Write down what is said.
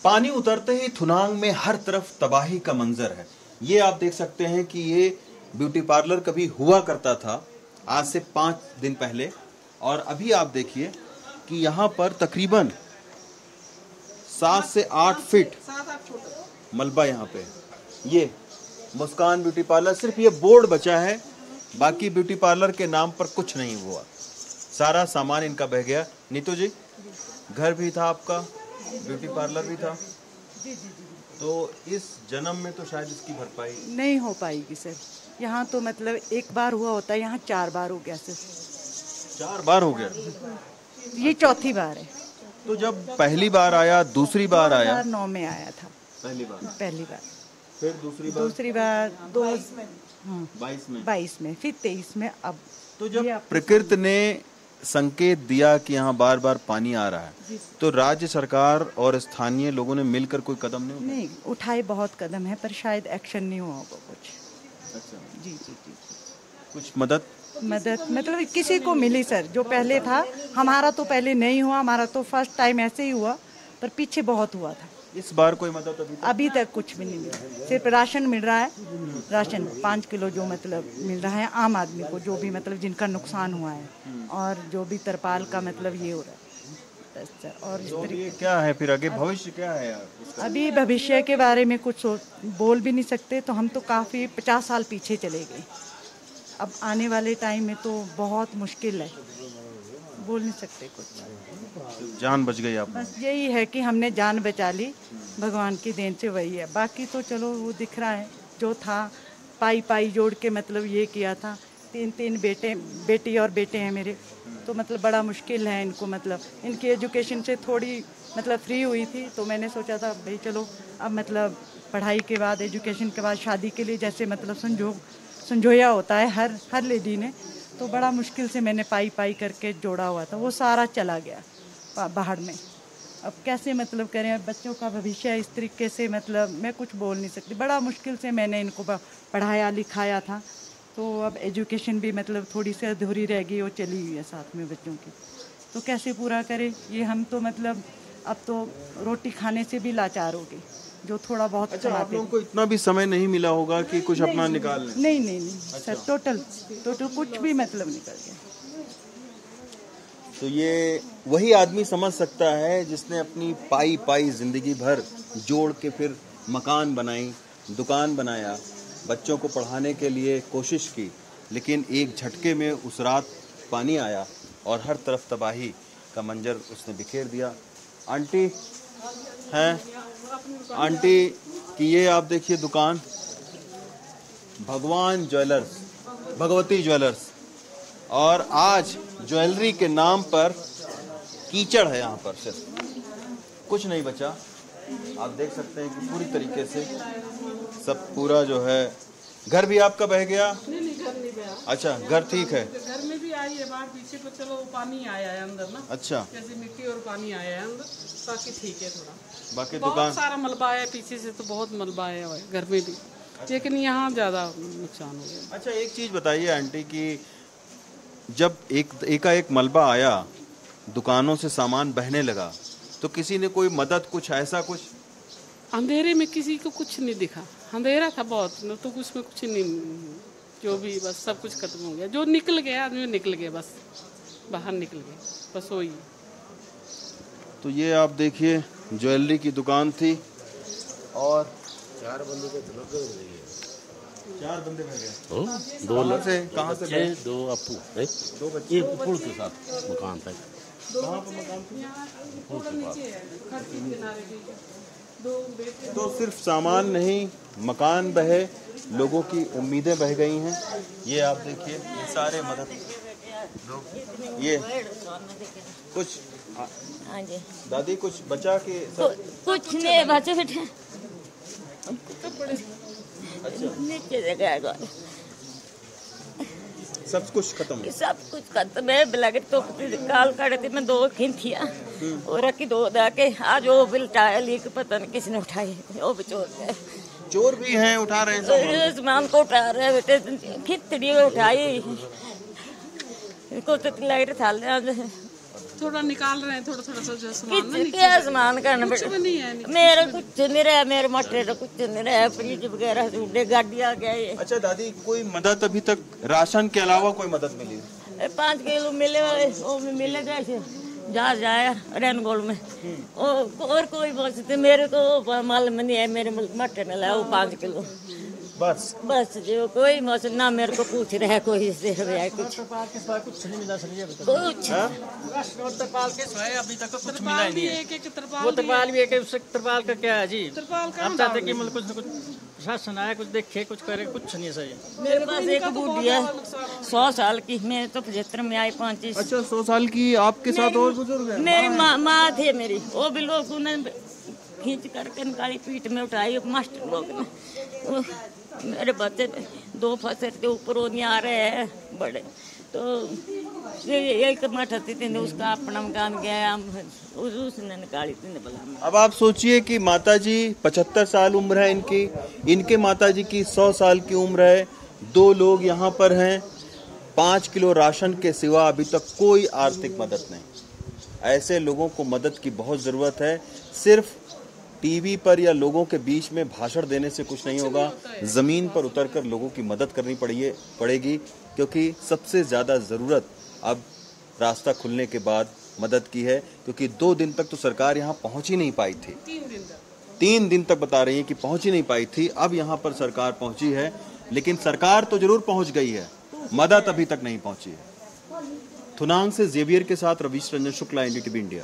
पानी उतरते ही थुनांग में हर तरफ तबाही का मंजर है। ये आप देख सकते हैं कि ये ब्यूटी पार्लर कभी हुआ करता था आज से 5 दिन पहले, और अभी आप देखिए कि यहाँ पर तकरीबन 7 से 8 फीट मलबा यहाँ पे। ये मुस्कान ब्यूटी पार्लर, सिर्फ ये बोर्ड बचा है, बाकी ब्यूटी पार्लर के नाम पर कुछ नहीं हुआ। सारा सामान इनका बह गया। नीतू जी, घर भी था आपका, ब्यूटी पार्लर भी था, तो इस जन्म में तो शायद इसकी भरपाई नहीं हो पाएगी सर। यहाँ तो मतलब एक बार हुआ होता है, यहाँ 4 बार हो गया सर। 4 बार हो गया? ये चौथी बार है। तो जब पहली बार आया, दूसरी बार आया? 2009 में आया था पहली बार, फिर दूसरी बार 22 में, फिर 23 में। अब तो जब प्रकृति ने संकेत दिया कि यहाँ बार बार पानी आ रहा है, तो राज्य सरकार और स्थानीय लोगों ने मिलकर कोई कदम नहीं उठाए। बहुत कदम है पर शायद एक्शन नहीं हुआ होगा कुछ। अच्छा। जी। कुछ मदद मतलब किसी को मिली सर, जो पहले था। हमारा तो पहले नहीं हुआ, हमारा तो फर्स्ट टाइम ऐसे ही हुआ, पर पीछे बहुत हुआ था। इस बार कोई मदद अभी तक कुछ भी नहीं मिला। सिर्फ राशन मिल रहा है, राशन 5 किलो जो मतलब मिल रहा है आम आदमी को, जो भी मतलब जिनका नुकसान हुआ है, और जो भी तरपाल का मतलब ये हो रहा है बस। और इस तरीके क्या है फिर आगे भविष्य क्या है यार? अभी भविष्य के बारे में कुछ बोल भी नहीं सकते। तो हम तो काफ़ी 50 साल पीछे चले गए। अब आने वाले टाइम में तो बहुत मुश्किल है, बोल नहीं सकते कुछ। जान बच गई आप? बस यही है कि हमने जान बचा ली, भगवान की देन से वही है। बाकी तो चलो वो दिख रहा है, जो था पाई जोड़ के मतलब ये किया था। 3 बेटी और बेटे हैं मेरे, तो मतलब बड़ा मुश्किल है इनको। मतलब इनकी एजुकेशन से थोड़ी मतलब फ्री हुई थी, तो मैंने सोचा था भाई चलो अब मतलब पढ़ाई के बाद, एजुकेशन के बाद शादी के लिए जैसे मतलब संजोया होता है हर लेडी ने, तो बड़ा मुश्किल से मैंने पाई करके जोड़ा हुआ था। वो सारा चला गया बाहर में। अब कैसे मतलब करें बच्चों का भविष्य इस तरीके से, मतलब मैं कुछ बोल नहीं सकती। बड़ा मुश्किल से मैंने इनको पढ़ाया लिखाया था, तो अब एजुकेशन भी मतलब थोड़ी सी अधूरी रह गई, वो चली हुई है साथ में बच्चों की। तो कैसे पूरा करें ये हम? तो मतलब अब तो रोटी खाने से भी लाचार हो गई, जो थोड़ा बहुत। अच्छा, आप लोगों को इतना भी समय नहीं मिला होगा कि कुछ अपना निकाल लें? नहीं सर, टोटल कुछ भी मतलब निकल गया। तो ये वही आदमी समझ सकता है जिसने अपनी पाई जिंदगी भर जोड़ के फिर मकान बनाई, दुकान बनाया, बच्चों को पढ़ाने के लिए कोशिश की, लेकिन एक झटके में उस रात पानी आया और हर तरफ तबाही का मंजर उसने बिखेर दिया। आंटी हैं, आंटी की ये आप देखिए दुकान, भगवती ज्वेलर्स, और आज ज्वेलरी के नाम पर कीचड़ है यहाँ पर, सिर्फ कुछ नहीं बचा। आप देख सकते हैं कि पूरी तरीके से सब पूरा जो है। घर भी आपका बह गया? नहीं, घर नहीं गया। अच्छा, घर ठीक है? घर में भी आई है बाहर पीछे को, चलो पानी आया है अंदर ना। अच्छा, जैसे मिट्टी और पानी आया है अंदर, बाकी ठीक है थोड़ा। बाकी बहुत दुकान सारा मलबा है पीछे से, तो बहुत मलबा है घर में भी, लेकिन यहाँ ज्यादा नुकसान हो गया। अच्छा, एक चीज बताइए आंटी कि जब एकाएक मलबा आया, दुकानों से सामान बहने लगा, तो किसी ने कोई मदद, कुछ ऐसा कुछ? अंधेरे में किसी को कुछ नहीं दिखा, अंधेरा था बहुत, न तो उसमें कुछ नहीं, जो भी बस सब कुछ खत्म हो गया। जो निकल गया आदमी निकल गया, बस बाहर निकल गए, बस वही। तो ये आप देखिए ज्वेलरी की दुकान थी, और 4 बंदे भर गए। 2 लोग से कहाँ से गए? 2 अपू, 2 बच्चे, एक पुल के साथ मकान था। कहाँ पर मकान था? तो सिर्फ सामान नहीं, मकान बहे, लोगों की उम्मीदें बह गई हैं। ये आप देखिए, ये सारे मदद लोग, ये कुछ दादी कुछ बचा के कुछ नहीं बचे बेटे। अच्छा, नीचे जगह सब कुछ खत्म है। ब्लैकेट तो काल काटे थे, मैं 2 खींचिया और रखी 2 दाके। आज वो बिल उठाया, लेके पता नहीं किसने उठाई, वो भी चोर भी हैं, उठा रहे हैं सामान को, उठा रहे बेटे। खिचड़ी उठाई को तो लाइट था थोड़ा निकाल रहे हैं, थोड़ा थोड़ा सा जो सामान ना क्या सामान करना कुछ भी नहीं है। मेरा कुछ नहीं रहा, मेरे मटे तो कुछ नहीं रहा, फ्रिज वगैरह उड़े गाड़ी आ गया ये। अच्छा दादी, कोई मदद अभी तक राशन के अलावा कोई मदद मिली? 5 किलो मिले, वो भी मिले गए जा जाया रेनगोल में। और कोई बचते मेरे को मालूम नहीं है, मेरे मटे ने लाया वो 5 किलो बस जो कोई मौसम ना मेरे को पूछ रहा है कोई से कुछ नहीं मिला सर, कुछ तरपाल के सिवाय अभी तक कुछ मिला ही नहीं है। एक वो तरपाल भी एक है, उससे तरपाल का क्या है जी? तरपाल का आप चाहते कि मतलब कुछ न कुछ प्रशासन आए, कुछ देखे, कुछ करे, कुछ नहीं है सर। मेरे पास एक बूढ़ी है 100 साल की, मैं तो 75 में आई 35। अच्छा, 100 साल की आपके साथ और बुजुर्ग हैं? मेरी माँ थे मेरी, वो भी लोग उन्हें खींच करके निकाली, पीठ में उठाई मास्टर लोग ने। मेरे बच्चे 2 फसर के ऊपर वो नहीं आ रहे हैं बड़े, तो एक मठा थी उसका अपना मकान गया, उसने निकाली थी बोला। अब आप सोचिए कि माताजी 75 साल उम्र है इनकी, इनके माताजी की 100 साल की उम्र है, 2 लोग यहाँ पर हैं, 5 किलो राशन के सिवा अभी तक कोई आर्थिक मदद नहीं। ऐसे लोगों को मदद की बहुत ज़रूरत है। सिर्फ टीवी पर या लोगों के बीच में भाषण देने से कुछ नहीं होगा, ज़मीन पर उतरकर लोगों की मदद करनी पड़ेगी, क्योंकि सबसे ज़्यादा ज़रूरत अब रास्ता खुलने के बाद मदद की है, क्योंकि 2 दिन तक तो सरकार यहाँ पहुँच ही नहीं पाई थी। 3 दिन तक बता रही है कि पहुँच ही नहीं पाई थी। अब यहाँ पर सरकार पहुँची है, लेकिन सरकार तो जरूर पहुँच गई है, मदद अभी तक नहीं पहुँची है। थुनांग से जेवियर के साथ रवीश रंजन शुक्ला, NDTV इंडिया।